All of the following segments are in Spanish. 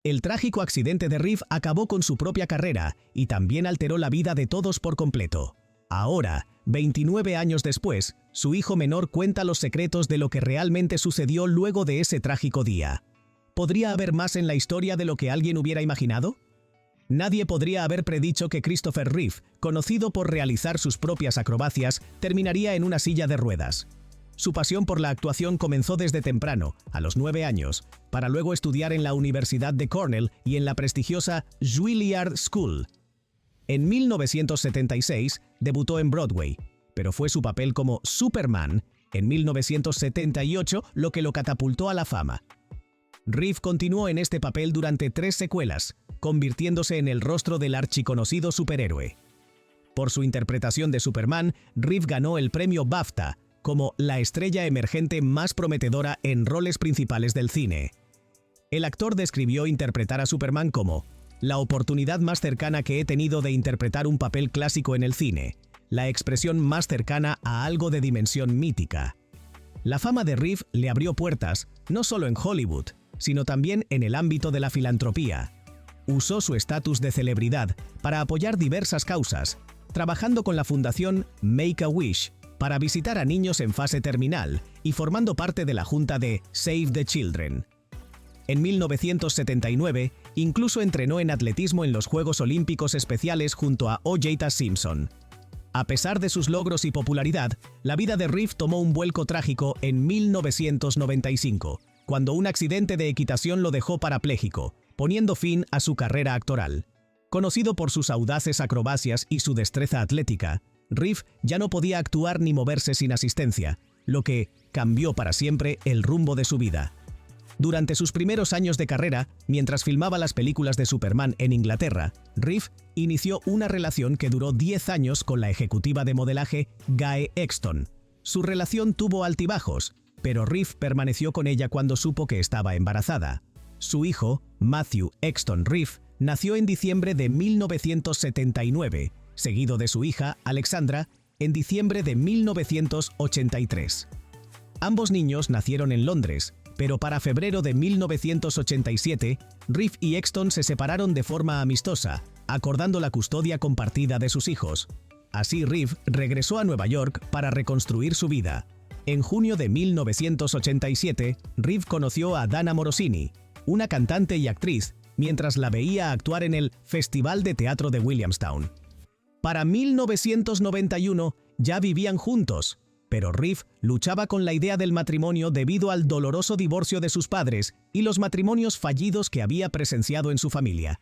El trágico accidente de Reeve acabó con su propia carrera y también alteró la vida de todos por completo. Ahora, 29 años después, su hijo menor cuenta los secretos de lo que realmente sucedió luego de ese trágico día. ¿Podría haber más en la historia de lo que alguien hubiera imaginado? Nadie podría haber predicho que Christopher Reeve, conocido por realizar sus propias acrobacias, terminaría en una silla de ruedas. Su pasión por la actuación comenzó desde temprano, a los 9 años, para luego estudiar en la Universidad de Cornell y en la prestigiosa Juilliard School. En 1976 debutó en Broadway, pero fue su papel como Superman en 1978 lo que lo catapultó a la fama. Reeve continuó en este papel durante 3 secuelas, convirtiéndose en el rostro del archiconocido superhéroe. Por su interpretación de Superman, Reeve ganó el premio BAFTA como la estrella emergente más prometedora en roles principales del cine. El actor describió interpretar a Superman como la oportunidad más cercana que he tenido de interpretar un papel clásico en el cine, la expresión más cercana a algo de dimensión mítica. La fama de Reeve le abrió puertas, no solo en Hollywood, sino también en el ámbito de la filantropía. Usó su estatus de celebridad para apoyar diversas causas, trabajando con la fundación Make-A-Wish para visitar a niños en fase terminal y formando parte de la junta de Save the Children. En 1979, incluso entrenó en atletismo en los Juegos Olímpicos Especiales junto a O.J. Simpson. A pesar de sus logros y popularidad, la vida de Reeve tomó un vuelco trágico en 1995, cuando un accidente de equitación lo dejó parapléjico, poniendo fin a su carrera actoral. Conocido por sus audaces acrobacias y su destreza atlética, Reeve ya no podía actuar ni moverse sin asistencia, lo que cambió para siempre el rumbo de su vida. Durante sus primeros años de carrera, mientras filmaba las películas de Superman en Inglaterra, Reeve inició una relación que duró 10 años con la ejecutiva de modelaje Gaye Exton. Su relación tuvo altibajos, pero Reeve permaneció con ella cuando supo que estaba embarazada. Su hijo, Matthew Exton Reeve, nació en diciembre de 1979, seguido de su hija, Alexandra, en diciembre de 1983. Ambos niños nacieron en Londres, pero para febrero de 1987, Reeve y Exton se separaron de forma amistosa, acordando la custodia compartida de sus hijos. Así Reeve regresó a Nueva York para reconstruir su vida. En junio de 1987, Reeve conoció a Dana Morosini, una cantante y actriz, mientras la veía actuar en el Festival de Teatro de Williamstown. Para 1991 ya vivían juntos, pero Reeve luchaba con la idea del matrimonio debido al doloroso divorcio de sus padres y los matrimonios fallidos que había presenciado en su familia.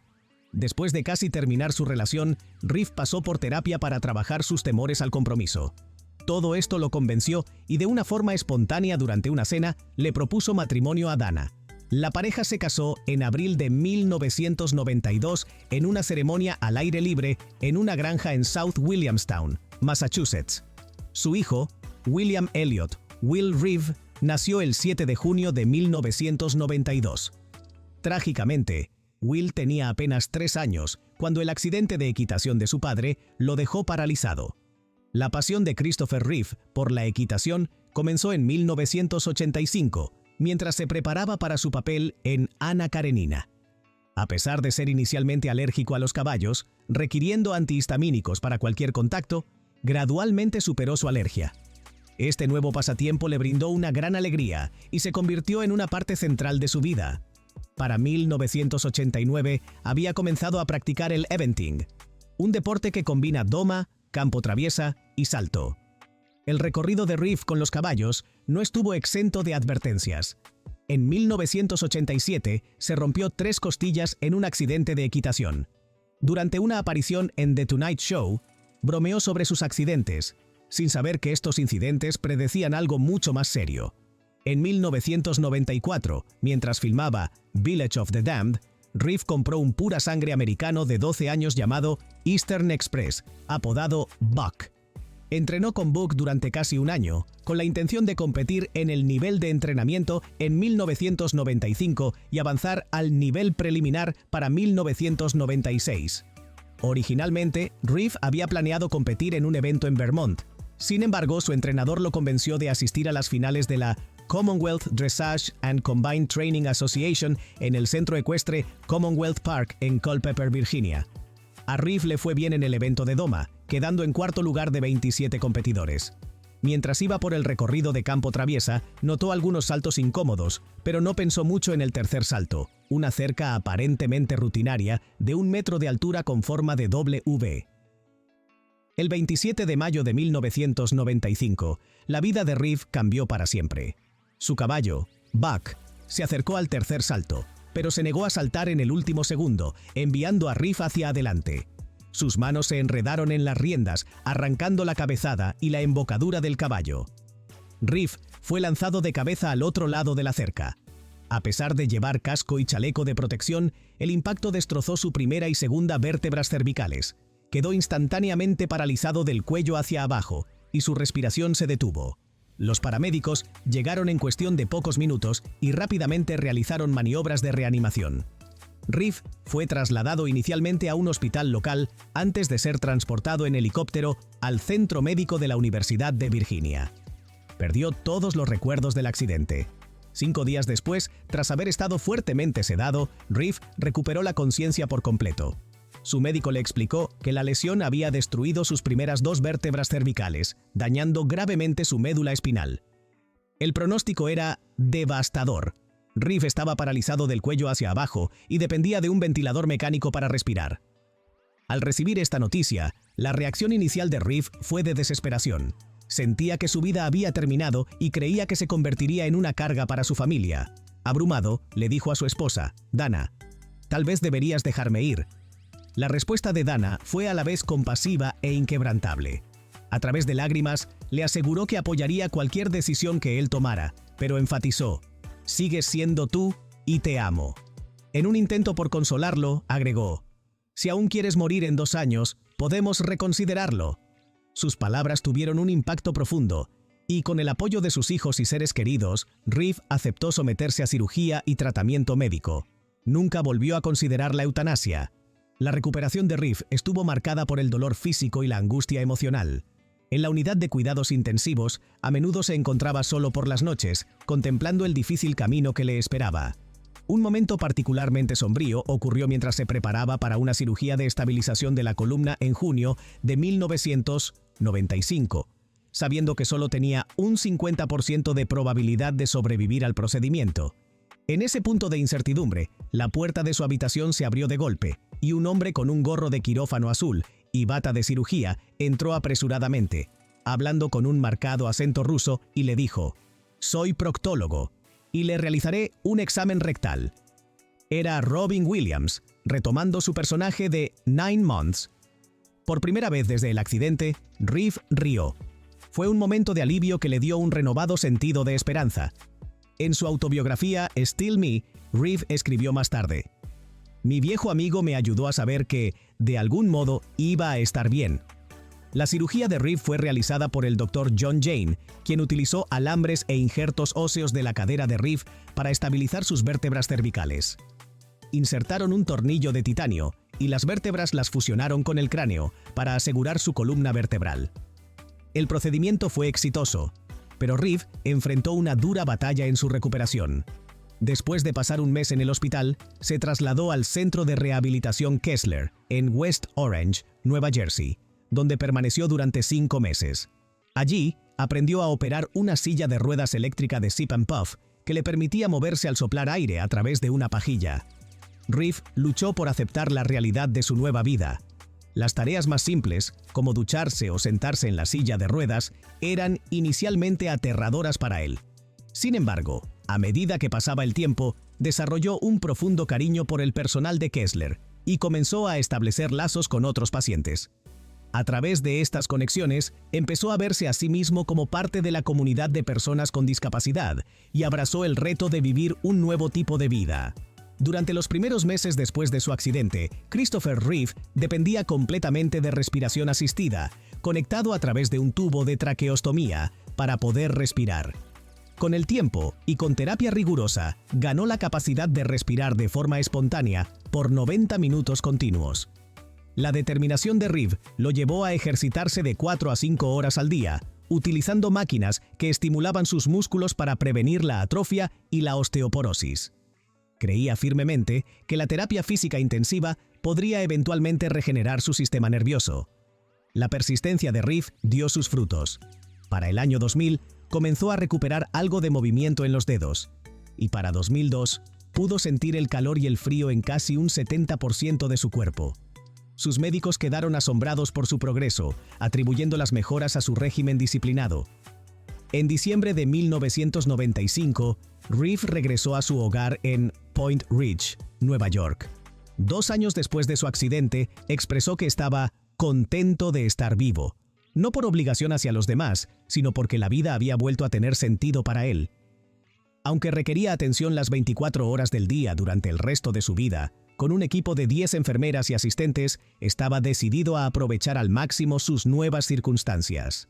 Después de casi terminar su relación, Reeve pasó por terapia para trabajar sus temores al compromiso. Todo esto lo convenció y de una forma espontánea durante una cena le propuso matrimonio a Dana. La pareja se casó en abril de 1992 en una ceremonia al aire libre en una granja en South Williamstown, Massachusetts. Su hijo, William Elliot Will Reeve, nació el 7 de junio de 1992. Trágicamente, Will tenía apenas 3 años cuando el accidente de equitación de su padre lo dejó paralizado. La pasión de Christopher Reeve por la equitación comenzó en 1985, mientras se preparaba para su papel en Anna Karenina. A pesar de ser inicialmente alérgico a los caballos, requiriendo antihistamínicos para cualquier contacto, gradualmente superó su alergia. Este nuevo pasatiempo le brindó una gran alegría y se convirtió en una parte central de su vida. Para 1989 había comenzado a practicar el eventing, un deporte que combina doma, campo traviesa y salto. El recorrido de Reeve con los caballos no estuvo exento de advertencias. En 1987 se rompió 3 costillas en un accidente de equitación. Durante una aparición en The Tonight Show, bromeó sobre sus accidentes, sin saber que estos incidentes predecían algo mucho más serio. En 1994, mientras filmaba Village of the Damned, Reeve compró un pura sangre americano de 12 años llamado Eastern Express, apodado Buck. Entrenó con Buck durante casi un año, con la intención de competir en el nivel de entrenamiento en 1995 y avanzar al nivel preliminar para 1996. Originalmente, Reeve había planeado competir en un evento en Vermont. Sin embargo, su entrenador lo convenció de asistir a las finales de la Commonwealth Dressage and Combined Training Association en el centro ecuestre Commonwealth Park en Culpeper, Virginia. A Reeve le fue bien en el evento de doma, quedando en cuarto lugar de 27 competidores. Mientras iba por el recorrido de campo traviesa, notó algunos saltos incómodos, pero no pensó mucho en el tercer salto, una cerca aparentemente rutinaria de 1 metro de altura con forma de W. El 27 de mayo de 1995, la vida de Reeve cambió para siempre. Su caballo, Buck, se acercó al tercer salto, pero se negó a saltar en el último segundo, enviando a Reeve hacia adelante. Sus manos se enredaron en las riendas, arrancando la cabezada y la embocadura del caballo. Reeve fue lanzado de cabeza al otro lado de la cerca. A pesar de llevar casco y chaleco de protección, el impacto destrozó su primera y segunda vértebras cervicales. Quedó instantáneamente paralizado del cuello hacia abajo y su respiración se detuvo. Los paramédicos llegaron en cuestión de pocos minutos y rápidamente realizaron maniobras de reanimación. Reeve fue trasladado inicialmente a un hospital local antes de ser transportado en helicóptero al Centro Médico de la Universidad de Virginia. Perdió todos los recuerdos del accidente. 5 días después, tras haber estado fuertemente sedado, Reeve recuperó la conciencia por completo. Su médico le explicó que la lesión había destruido sus primeras 2 vértebras cervicales, dañando gravemente su médula espinal. El pronóstico era devastador. Reeve estaba paralizado del cuello hacia abajo y dependía de un ventilador mecánico para respirar. Al recibir esta noticia, la reacción inicial de Reeve fue de desesperación. Sentía que su vida había terminado y creía que se convertiría en una carga para su familia. Abrumado, le dijo a su esposa, Dana, «Tal vez deberías dejarme ir». La respuesta de Dana fue a la vez compasiva e inquebrantable. A través de lágrimas, le aseguró que apoyaría cualquier decisión que él tomara, pero enfatizó, «Sigues siendo tú y te amo». En un intento por consolarlo, agregó, «Si aún quieres morir en 2 años, podemos reconsiderarlo». Sus palabras tuvieron un impacto profundo, y con el apoyo de sus hijos y seres queridos, Reeve aceptó someterse a cirugía y tratamiento médico. Nunca volvió a considerar la eutanasia. La recuperación de Reeve estuvo marcada por el dolor físico y la angustia emocional. En la unidad de cuidados intensivos, a menudo se encontraba solo por las noches, contemplando el difícil camino que le esperaba. Un momento particularmente sombrío ocurrió mientras se preparaba para una cirugía de estabilización de la columna en junio de 1995, sabiendo que solo tenía un 50% de probabilidad de sobrevivir al procedimiento. En ese punto de incertidumbre, la puerta de su habitación se abrió de golpe, y un hombre con un gorro de quirófano azul y bata de cirugía entró apresuradamente, hablando con un marcado acento ruso, y le dijo, «Soy proctólogo, y le realizaré un examen rectal». Era Robin Williams, retomando su personaje de 9 Months. Por primera vez desde el accidente, Reeve rió. Fue un momento de alivio que le dio un renovado sentido de esperanza. En su autobiografía Still Me, Reeve escribió más tarde, «Mi viejo amigo me ayudó a saber que, de algún modo, iba a estar bien». La cirugía de Reeve fue realizada por el Dr. John Jane, quien utilizó alambres e injertos óseos de la cadera de Reeve para estabilizar sus vértebras cervicales. Insertaron un tornillo de titanio y las vértebras las fusionaron con el cráneo para asegurar su columna vertebral. El procedimiento fue exitoso, pero Reeve enfrentó una dura batalla en su recuperación. Después de pasar un mes en el hospital, se trasladó al Centro de Rehabilitación Kessler, en West Orange, Nueva Jersey, donde permaneció durante 5 meses. Allí, aprendió a operar una silla de ruedas eléctrica de Sip and Puff que le permitía moverse al soplar aire a través de una pajilla. Reeve luchó por aceptar la realidad de su nueva vida. Las tareas más simples, como ducharse o sentarse en la silla de ruedas, eran inicialmente aterradoras para él. Sin embargo, a medida que pasaba el tiempo, desarrolló un profundo cariño por el personal de Kessler y comenzó a establecer lazos con otros pacientes. A través de estas conexiones, empezó a verse a sí mismo como parte de la comunidad de personas con discapacidad y abrazó el reto de vivir un nuevo tipo de vida. Durante los primeros meses después de su accidente, Christopher Reeve dependía completamente de respiración asistida, conectado a través de un tubo de traqueostomía para poder respirar. Con el tiempo y con terapia rigurosa, ganó la capacidad de respirar de forma espontánea por 90 minutos continuos. La determinación de Reeve lo llevó a ejercitarse de 4 a 5 horas al día, utilizando máquinas que estimulaban sus músculos para prevenir la atrofia y la osteoporosis. Creía firmemente que la terapia física intensiva podría eventualmente regenerar su sistema nervioso. La persistencia de Reeve dio sus frutos. Para el año 2000, comenzó a recuperar algo de movimiento en los dedos, y para 2002 pudo sentir el calor y el frío en casi un 70% de su cuerpo. Sus médicos quedaron asombrados por su progreso, atribuyendo las mejoras a su régimen disciplinado. En diciembre de 1995, Reeve regresó a su hogar en Point Ridge, Nueva York. 2 años después de su accidente, expresó que estaba contento de estar vivo, no por obligación hacia los demás, sino porque la vida había vuelto a tener sentido para él. Aunque requería atención las 24 horas del día durante el resto de su vida, con un equipo de 10 enfermeras y asistentes, estaba decidido a aprovechar al máximo sus nuevas circunstancias.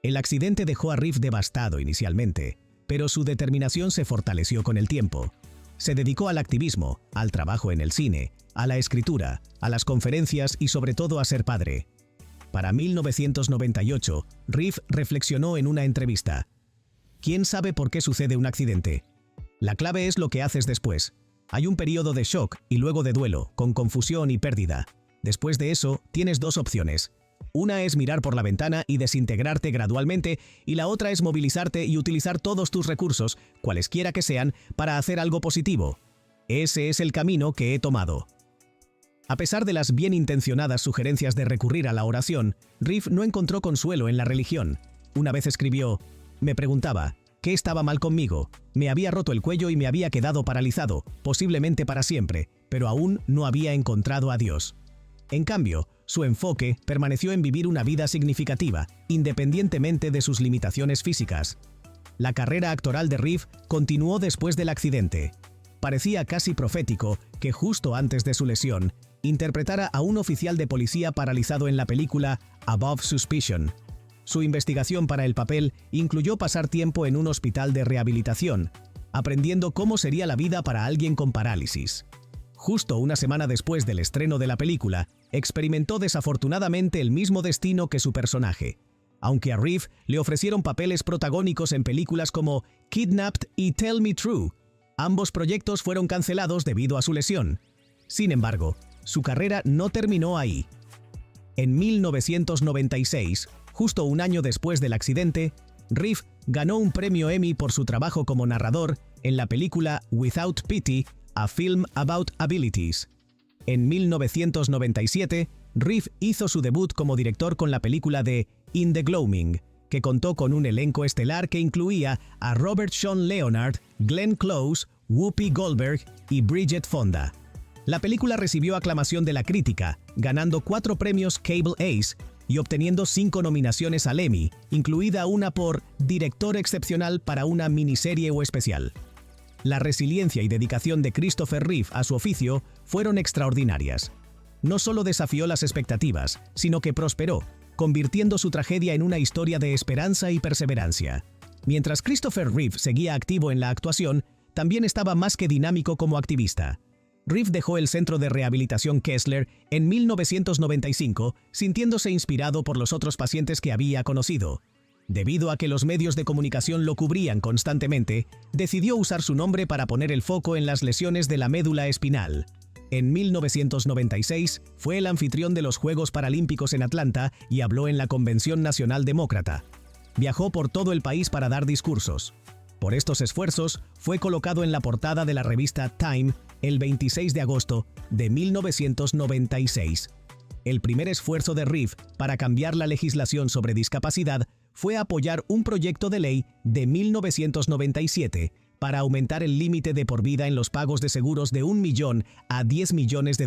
El accidente dejó a Reeve devastado inicialmente, pero su determinación se fortaleció con el tiempo. Se dedicó al activismo, al trabajo en el cine, a la escritura, a las conferencias y sobre todo a ser padre. Para 1998, Reeve reflexionó en una entrevista: ¿quién sabe por qué sucede un accidente? La clave es lo que haces después. Hay un periodo de shock y luego de duelo, con confusión y pérdida. Después de eso, tienes 2 opciones. Una es mirar por la ventana y desintegrarte gradualmente, y la otra es movilizarte y utilizar todos tus recursos, cualesquiera que sean, para hacer algo positivo. Ese es el camino que he tomado. A pesar de las bien intencionadas sugerencias de recurrir a la oración, Reeve no encontró consuelo en la religión. Una vez escribió: me preguntaba, ¿qué estaba mal conmigo? Me había roto el cuello y me había quedado paralizado, posiblemente para siempre, pero aún no había encontrado a Dios. En cambio, su enfoque permaneció en vivir una vida significativa, independientemente de sus limitaciones físicas. La carrera actoral de Reeve continuó después del accidente. Parecía casi profético que justo antes de su lesión, interpretara a un oficial de policía paralizado en la película Above Suspicion. Su investigación para el papel incluyó pasar tiempo en un hospital de rehabilitación, aprendiendo cómo sería la vida para alguien con parálisis. Justo una semana después del estreno de la película, experimentó desafortunadamente el mismo destino que su personaje. Aunque a Reeve le ofrecieron papeles protagónicos en películas como Kidnapped y Tell Me True, ambos proyectos fueron cancelados debido a su lesión. Sin embargo, su carrera no terminó ahí. En 1996, justo un año después del accidente, Reeve ganó un premio Emmy por su trabajo como narrador en la película Without Pity, a Film About Abilities. En 1997, Reeve hizo su debut como director con la película de In the Gloaming, que contó con un elenco estelar que incluía a Robert Sean Leonard, Glenn Close, Whoopi Goldberg y Bridget Fonda. La película recibió aclamación de la crítica, ganando 4 premios Cable Ace y obteniendo 5 nominaciones al Emmy, incluida una por Director Excepcional para una miniserie o especial. La resiliencia y dedicación de Christopher Reeve a su oficio fueron extraordinarias. No solo desafió las expectativas, sino que prosperó, convirtiendo su tragedia en una historia de esperanza y perseverancia. Mientras Christopher Reeve seguía activo en la actuación, también estaba más que dinámico como activista. Reeve dejó el centro de rehabilitación Kessler en 1995, sintiéndose inspirado por los otros pacientes que había conocido. Debido a que los medios de comunicación lo cubrían constantemente, decidió usar su nombre para poner el foco en las lesiones de la médula espinal. En 1996, fue el anfitrión de los Juegos Paralímpicos en Atlanta y habló en la Convención Nacional Demócrata. Viajó por todo el país para dar discursos. Por estos esfuerzos, fue colocado en la portada de la revista Time el 26 de agosto de 1996. El primer esfuerzo de Reeve para cambiar la legislación sobre discapacidad fue apoyar un proyecto de ley de 1997 para aumentar el límite de por vida en los pagos de seguros de $1 millón a $10 millones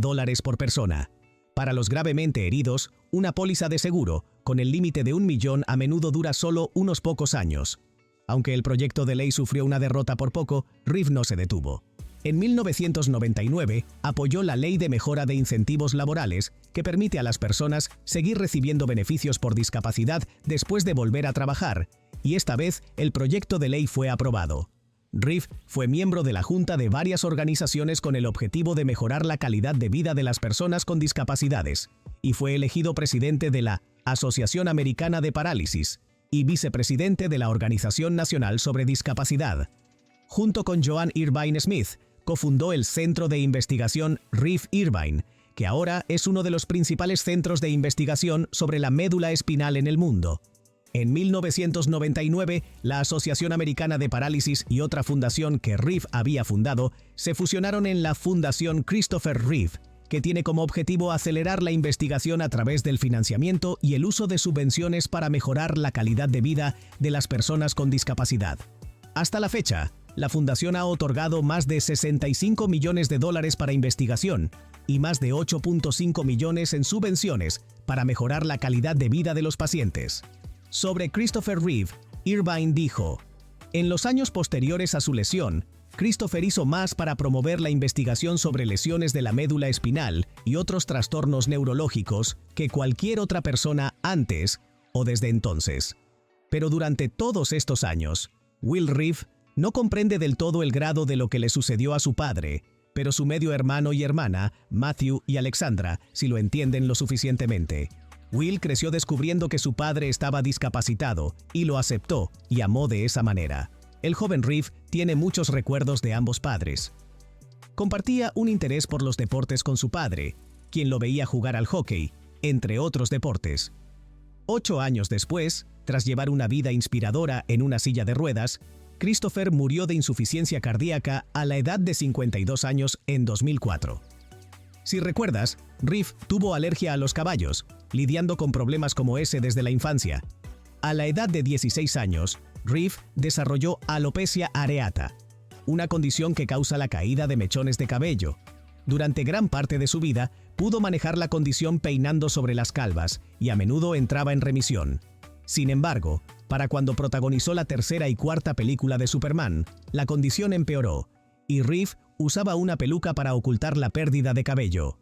por persona. Para los gravemente heridos, una póliza de seguro con el límite de $1 millón a menudo dura solo unos pocos años. Aunque el proyecto de ley sufrió una derrota por poco, Reeve no se detuvo. En 1999, apoyó la Ley de Mejora de Incentivos Laborales, que permite a las personas seguir recibiendo beneficios por discapacidad después de volver a trabajar, y esta vez el proyecto de ley fue aprobado. Reeve fue miembro de la junta de varias organizaciones con el objetivo de mejorar la calidad de vida de las personas con discapacidades, y fue elegido presidente de la Asociación Americana de Parálisis. y vicepresidente de la Organización Nacional sobre Discapacidad. Junto con Joan Irvine Smith, cofundó el Centro de Investigación Reeve Irvine, que ahora es uno de los principales centros de investigación sobre la médula espinal en el mundo. En 1999, la Asociación Americana de Parálisis y otra fundación que Reeve había fundado se fusionaron en la Fundación Christopher Reeve, que tiene como objetivo acelerar la investigación a través del financiamiento y el uso de subvenciones para mejorar la calidad de vida de las personas con discapacidad. Hasta la fecha, la fundación ha otorgado más de $65 millones para investigación y más de 8.5 millones en subvenciones para mejorar la calidad de vida de los pacientes. Sobre Christopher Reeve, Irvine dijo: "En los años posteriores a su lesión, Christopher hizo más para promover la investigación sobre lesiones de la médula espinal y otros trastornos neurológicos que cualquier otra persona antes o desde entonces. Pero durante todos estos años, Will Reeve no comprende del todo el grado de lo que le sucedió a su padre, pero su medio hermano y hermana, Matthew y Alexandra, sí lo entienden lo suficientemente. Will creció descubriendo que su padre estaba discapacitado y lo aceptó y amó de esa manera. El joven Reeve tiene muchos recuerdos de ambos padres. Compartía un interés por los deportes con su padre, quien lo veía jugar al hockey, entre otros deportes. 8 años después, tras llevar una vida inspiradora en una silla de ruedas, Christopher murió de insuficiencia cardíaca a la edad de 52 años en 2004. Si recuerdas, Reeve tuvo alergia a los caballos, lidiando con problemas como ese desde la infancia. A la edad de 16 años, Reeve desarrolló alopecia areata, una condición que causa la caída de mechones de cabello. Durante gran parte de su vida, pudo manejar la condición peinando sobre las calvas y a menudo entraba en remisión. Sin embargo, para cuando protagonizó la tercera y cuarta película de Superman, la condición empeoró, y Reeve usaba una peluca para ocultar la pérdida de cabello.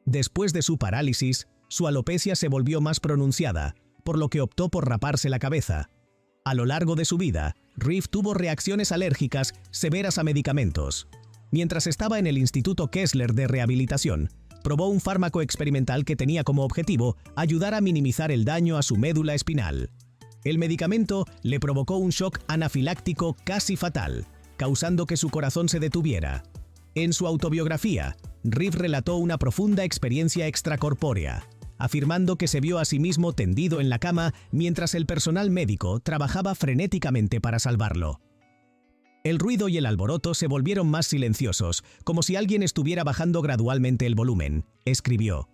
Después de su parálisis, su alopecia se volvió más pronunciada, por lo que optó por raparse la cabeza. A lo largo de su vida, Reeve tuvo reacciones alérgicas severas a medicamentos. Mientras estaba en el Instituto Kessler de Rehabilitación, probó un fármaco experimental que tenía como objetivo ayudar a minimizar el daño a su médula espinal. El medicamento le provocó un shock anafiláctico casi fatal, causando que su corazón se detuviera. En su autobiografía, Reeve relató una profunda experiencia extracorpórea, afirmando que se vio a sí mismo tendido en la cama mientras el personal médico trabajaba frenéticamente para salvarlo. El ruido y el alboroto se volvieron más silenciosos, como si alguien estuviera bajando gradualmente el volumen, escribió.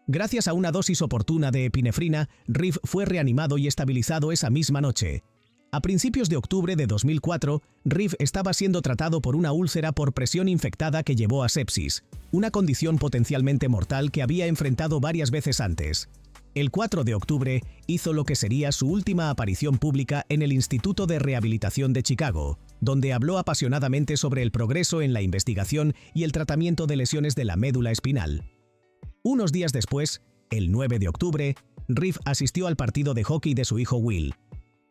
Gracias a una dosis oportuna de epinefrina, Reeve fue reanimado y estabilizado esa misma noche. A principios de octubre de 2004, Reeve estaba siendo tratado por una úlcera por presión infectada que llevó a sepsis, una condición potencialmente mortal que había enfrentado varias veces antes. El 4 de octubre hizo lo que sería su última aparición pública en el Instituto de Rehabilitación de Chicago, donde habló apasionadamente sobre el progreso en la investigación y el tratamiento de lesiones de la médula espinal. Unos días después, el 9 de octubre, Reeve asistió al partido de hockey de su hijo Will.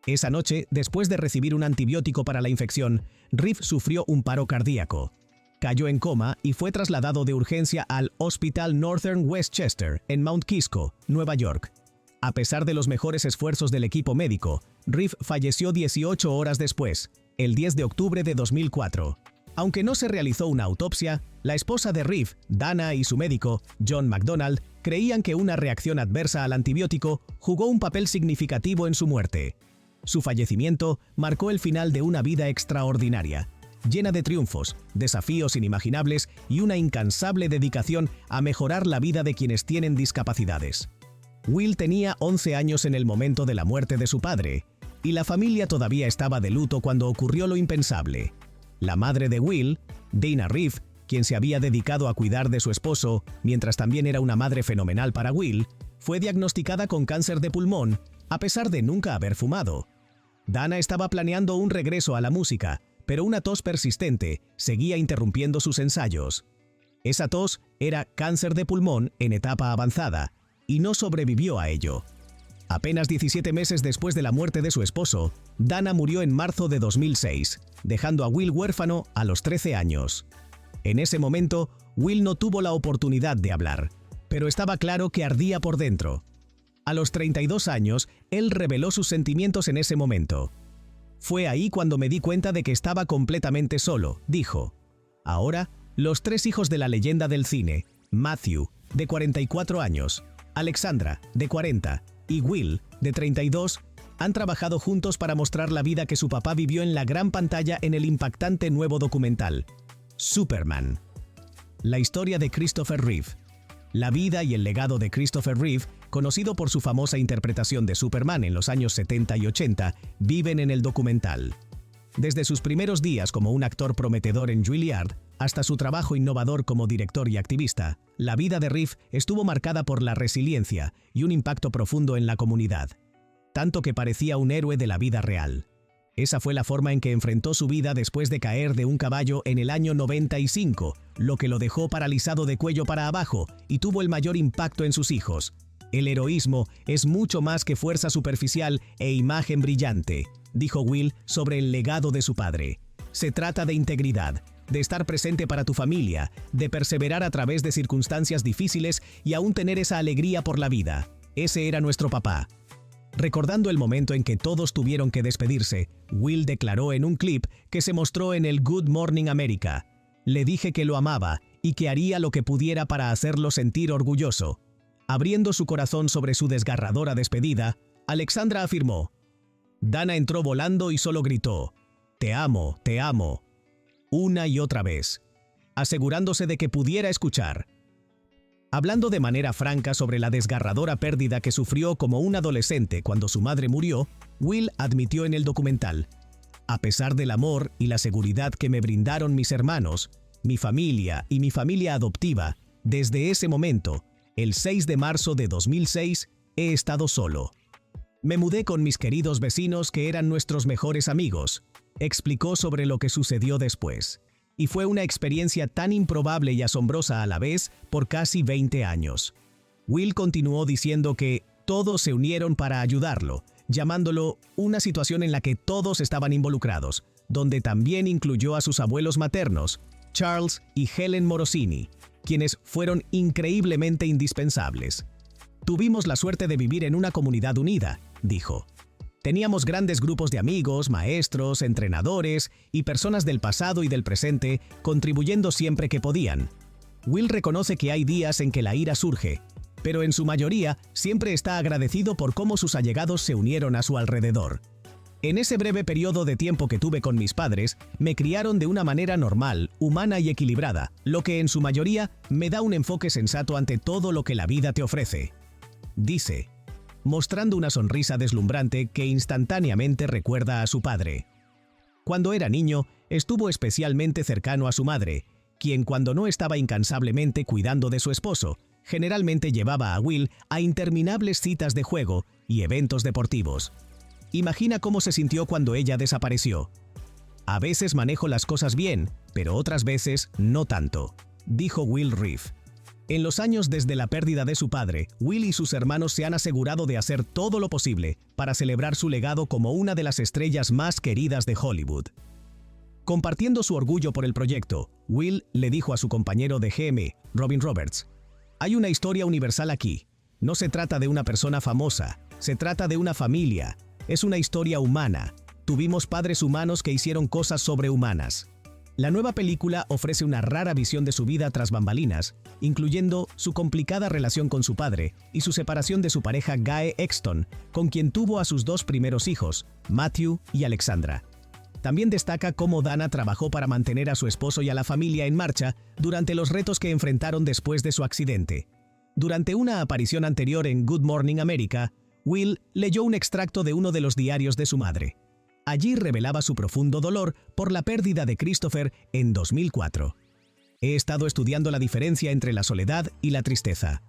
Esa noche, después de recibir un antibiótico para la infección, Reeve sufrió un paro cardíaco. Cayó en coma y fue trasladado de urgencia al Hospital Northern Westchester, en Mount Kisco, Nueva York. A pesar de los mejores esfuerzos del equipo médico, Reeve falleció 18 horas después, el 10 de octubre de 2004. Aunque no se realizó una autopsia, la esposa de Reeve, Dana, y su médico, John McDonald, creían que una reacción adversa al antibiótico jugó un papel significativo en su muerte. Su fallecimiento marcó el final de una vida extraordinaria, llena de triunfos, desafíos inimaginables y una incansable dedicación a mejorar la vida de quienes tienen discapacidades. Will tenía 11 años en el momento de la muerte de su padre, y la familia todavía estaba de luto cuando ocurrió lo impensable. La madre de Will, Dana Reeve, quien se había dedicado a cuidar de su esposo, mientras también era una madre fenomenal para Will, fue diagnosticada con cáncer de pulmón, a pesar de nunca haber fumado. Dana estaba planeando un regreso a la música, pero una tos persistente seguía interrumpiendo sus ensayos. Esa tos era cáncer de pulmón en etapa avanzada, y no sobrevivió a ello. Apenas 17 meses después de la muerte de su esposo, Dana murió en marzo de 2006, dejando a Will huérfano a los 13 años. En ese momento, Will no tuvo la oportunidad de hablar, pero estaba claro que ardía por dentro. A los 32 años, él reveló sus sentimientos en ese momento. Fue ahí cuando me di cuenta de que estaba completamente solo, dijo. Ahora, los 3 hijos de la leyenda del cine, Matthew, de 44 años, Alexandra, de 40, y Will, de 32, han trabajado juntos para mostrar la vida que su papá vivió en la gran pantalla en el impactante nuevo documental, Superman. La historia de Christopher Reeve. La vida y el legado de Christopher Reeve, conocido por su famosa interpretación de Superman en los años 70 y 80, viven en el documental. Desde sus primeros días como un actor prometedor en Juilliard, hasta su trabajo innovador como director y activista, la vida de Reeve estuvo marcada por la resiliencia y un impacto profundo en la comunidad, tanto que parecía un héroe de la vida real. Esa fue la forma en que enfrentó su vida después de caer de un caballo en el año 95, lo que lo dejó paralizado de cuello para abajo y tuvo el mayor impacto en sus hijos. El heroísmo es mucho más que fuerza superficial e imagen brillante, dijo Will sobre el legado de su padre. Se trata de integridad, de estar presente para tu familia, de perseverar a través de circunstancias difíciles y aún tener esa alegría por la vida. Ese era nuestro papá. Recordando el momento en que todos tuvieron que despedirse, Will declaró en un clip que se mostró en el Good Morning America: "Le dije que lo amaba y que haría lo que pudiera para hacerlo sentir orgulloso". Abriendo su corazón sobre su desgarradora despedida, Alexandra afirmó: "Dana entró volando y solo gritó, 'Te amo, te amo'", una y otra vez, asegurándose de que pudiera escuchar. Hablando de manera franca sobre la desgarradora pérdida que sufrió como un adolescente cuando su madre murió, Will admitió en el documental: "A pesar del amor y la seguridad que me brindaron mis hermanos, mi familia y mi familia adoptiva, desde ese momento, el 6 de marzo de 2006, he estado solo. Me mudé con mis queridos vecinos que eran nuestros mejores amigos", explicó sobre lo que sucedió después. Y fue una experiencia tan improbable y asombrosa a la vez por casi 20 años. Will continuó diciendo que todos se unieron para ayudarlo, llamándolo una situación en la que todos estaban involucrados, donde también incluyó a sus abuelos maternos, Charles y Helen Morosini, quienes fueron increíblemente indispensables. "Tuvimos la suerte de vivir en una comunidad unida", dijo. "Teníamos grandes grupos de amigos, maestros, entrenadores y personas del pasado y del presente contribuyendo siempre que podían". Will reconoce que hay días en que la ira surge, pero en su mayoría siempre está agradecido por cómo sus allegados se unieron a su alrededor. "En ese breve periodo de tiempo que tuve con mis padres, me criaron de una manera normal, humana y equilibrada, lo que en su mayoría me da un enfoque sensato ante todo lo que la vida te ofrece", dice, mostrando una sonrisa deslumbrante que instantáneamente recuerda a su padre. Cuando era niño, estuvo especialmente cercano a su madre, quien, cuando no estaba incansablemente cuidando de su esposo, generalmente llevaba a Will a interminables citas de juego y eventos deportivos. Imagina cómo se sintió cuando ella desapareció. "A veces manejo las cosas bien, pero otras veces no tanto", dijo Will Reeve. En los años desde la pérdida de su padre, Will y sus hermanos se han asegurado de hacer todo lo posible para celebrar su legado como una de las estrellas más queridas de Hollywood. Compartiendo su orgullo por el proyecto, Will le dijo a su compañero de GM, Robin Roberts: "Hay una historia universal aquí. No se trata de una persona famosa, se trata de una familia. Es una historia humana. Tuvimos padres humanos que hicieron cosas sobrehumanas". La nueva película ofrece una rara visión de su vida tras bambalinas, incluyendo su complicada relación con su padre y su separación de su pareja Guy Exton, con quien tuvo a sus 2 primeros hijos, Matthew y Alexandra. También destaca cómo Dana trabajó para mantener a su esposo y a la familia en marcha durante los retos que enfrentaron después de su accidente. Durante una aparición anterior en Good Morning America, Will leyó un extracto de uno de los diarios de su madre. Allí revelaba su profundo dolor por la pérdida de Christopher en 2004. "He estado estudiando la diferencia entre la soledad y la tristeza.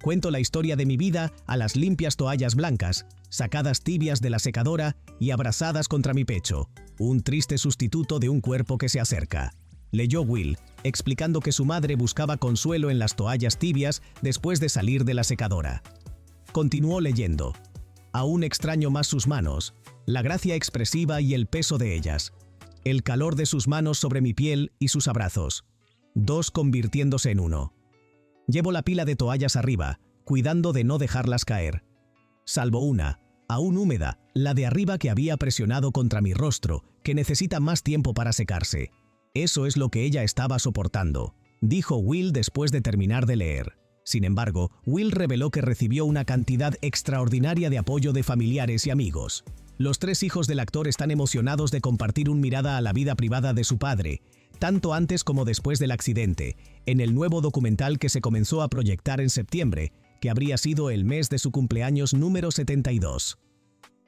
Cuento la historia de mi vida a las limpias toallas blancas, sacadas tibias de la secadora y abrazadas contra mi pecho, un triste sustituto de un cuerpo que se acerca", leyó Will, explicando que su madre buscaba consuelo en las toallas tibias después de salir de la secadora. Continuó leyendo: "Aún extraño más sus manos, la gracia expresiva y el peso de ellas, el calor de sus manos sobre mi piel y sus abrazos, 2 convirtiéndose en uno. Llevo la pila de toallas arriba, cuidando de no dejarlas caer. salvo una, aún húmeda, la de arriba que había presionado contra mi rostro, que necesita más tiempo para secarse. Eso es lo que ella estaba soportando, dijo Will después de terminar de leer. Sin embargo, Will reveló que recibió una cantidad extraordinaria de apoyo de familiares y amigos. Los 3 hijos del actor están emocionados de compartir una mirada a la vida privada de su padre, tanto antes como después del accidente, en el nuevo documental que se comenzó a proyectar en septiembre, que habría sido el mes de su cumpleaños número 72.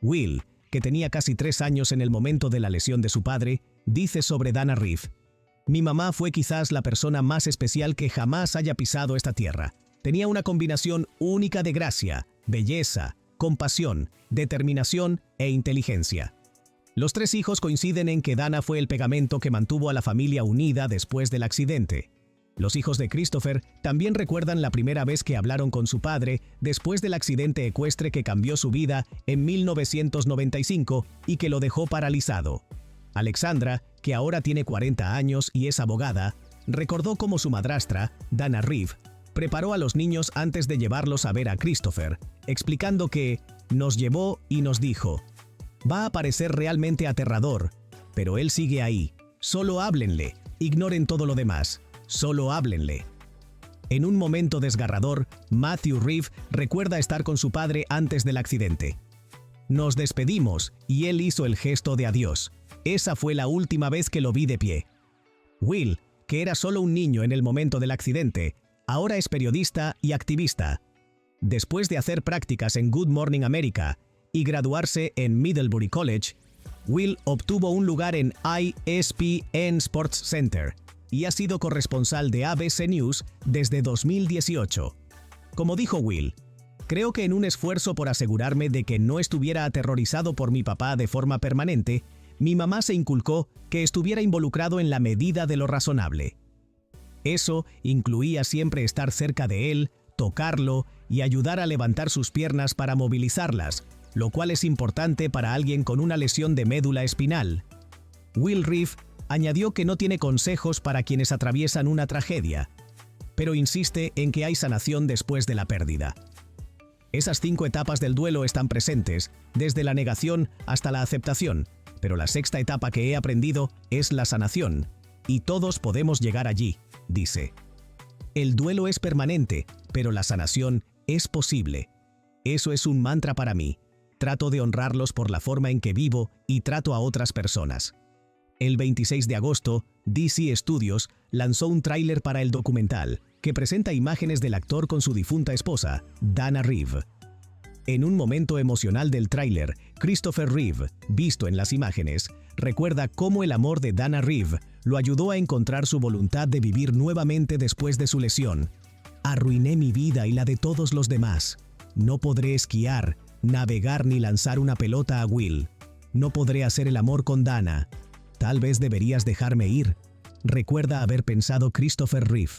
Will, que tenía casi 3 años en el momento de la lesión de su padre, dice sobre Dana Reeve: «Mi mamá fue quizás la persona más especial que jamás haya pisado esta tierra. Tenía una combinación única de gracia, belleza, compasión, determinación e inteligencia». Los 3 hijos coinciden en que Dana fue el pegamento que mantuvo a la familia unida después del accidente. Los hijos de Christopher también recuerdan la primera vez que hablaron con su padre después del accidente ecuestre que cambió su vida en 1995 y que lo dejó paralizado. Alexandra, que ahora tiene 40 años y es abogada, recordó cómo su madrastra, Dana Reeve, preparó a los niños antes de llevarlos a ver a Christopher, explicando que nos llevó y nos dijo: «Va a parecer realmente aterrador, pero él sigue ahí. Solo háblenle, ignoren todo lo demás. Solo háblenle». En un momento desgarrador, Matthew Reeve recuerda estar con su padre antes del accidente. «Nos despedimos y él hizo el gesto de adiós. Esa fue la última vez que lo vi de pie». Will, que era solo un niño en el momento del accidente, ahora es periodista y activista. Después de hacer prácticas en Good Morning America y graduarse en Middlebury College, Will obtuvo un lugar en ESPN Sports Center y ha sido corresponsal de ABC News desde 2018. Como dijo Will: «Creo que en un esfuerzo por asegurarme de que no estuviera aterrorizado por mi papá de forma permanente, mi mamá se inculcó que estuviera involucrado en la medida de lo razonable». Eso incluía siempre estar cerca de él, tocarlo y ayudar a levantar sus piernas para movilizarlas, lo cual es importante para alguien con una lesión de médula espinal. Will Reeve añadió que no tiene consejos para quienes atraviesan una tragedia, pero insiste en que hay sanación después de la pérdida. Esas 5 etapas del duelo están presentes, desde la negación hasta la aceptación, pero la 6ª etapa que he aprendido es la sanación, y todos podemos llegar allí, dice. El duelo es permanente, pero la sanación es posible. Eso es un mantra para mí. Trato de honrarlos por la forma en que vivo y trato a otras personas. El 26 de agosto, DC Studios lanzó un tráiler para el documental, que presenta imágenes del actor con su difunta esposa, Dana Reeve. En un momento emocional del tráiler, Christopher Reeve, visto en las imágenes, recuerda cómo el amor de Dana Reeve lo ayudó a encontrar su voluntad de vivir nuevamente después de su lesión. «Arruiné mi vida y la de todos los demás. No podré esquiar, navegar ni lanzar una pelota a Will. No podré hacer el amor con Dana. Tal vez deberías dejarme ir», recuerda haber pensado Christopher Reeve.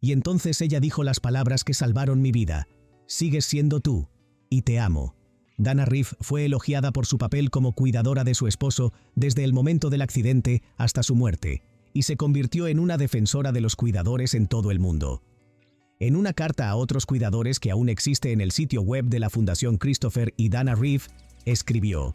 Y entonces ella dijo las palabras que salvaron mi vida: «Sigues siendo tú y te amo». Dana Reeve fue elogiada por su papel como cuidadora de su esposo desde el momento del accidente hasta su muerte, y se convirtió en una defensora de los cuidadores en todo el mundo. En una carta a otros cuidadores que aún existe en el sitio web de la Fundación Christopher y Dana Reeve, escribió: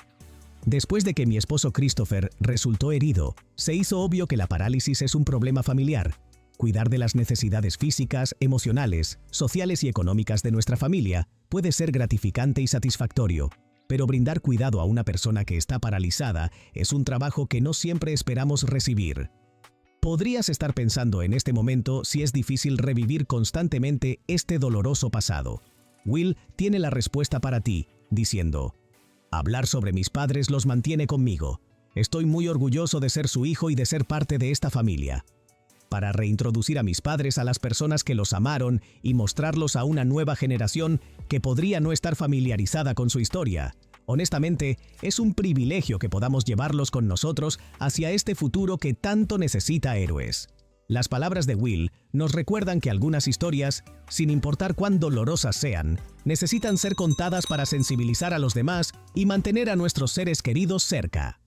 «Después de que mi esposo Christopher resultó herido, se hizo obvio que la parálisis es un problema familiar. Cuidar de las necesidades físicas, emocionales, sociales y económicas de nuestra familia puede ser gratificante y satisfactorio, pero brindar cuidado a una persona que está paralizada es un trabajo que no siempre esperamos recibir». Podrías estar pensando en este momento si es difícil revivir constantemente este doloroso pasado. Will tiene la respuesta para ti, diciendo: «Hablar sobre mis padres los mantiene conmigo. Estoy muy orgulloso de ser su hijo y de ser parte de esta familia. Para reintroducir a mis padres a las personas que los amaron y mostrarlos a una nueva generación que podría no estar familiarizada con su historia. Honestamente, es un privilegio que podamos llevarlos con nosotros hacia este futuro que tanto necesita héroes». Las palabras de Will nos recuerdan que algunas historias, sin importar cuán dolorosas sean, necesitan ser contadas para sensibilizar a los demás y mantener a nuestros seres queridos cerca.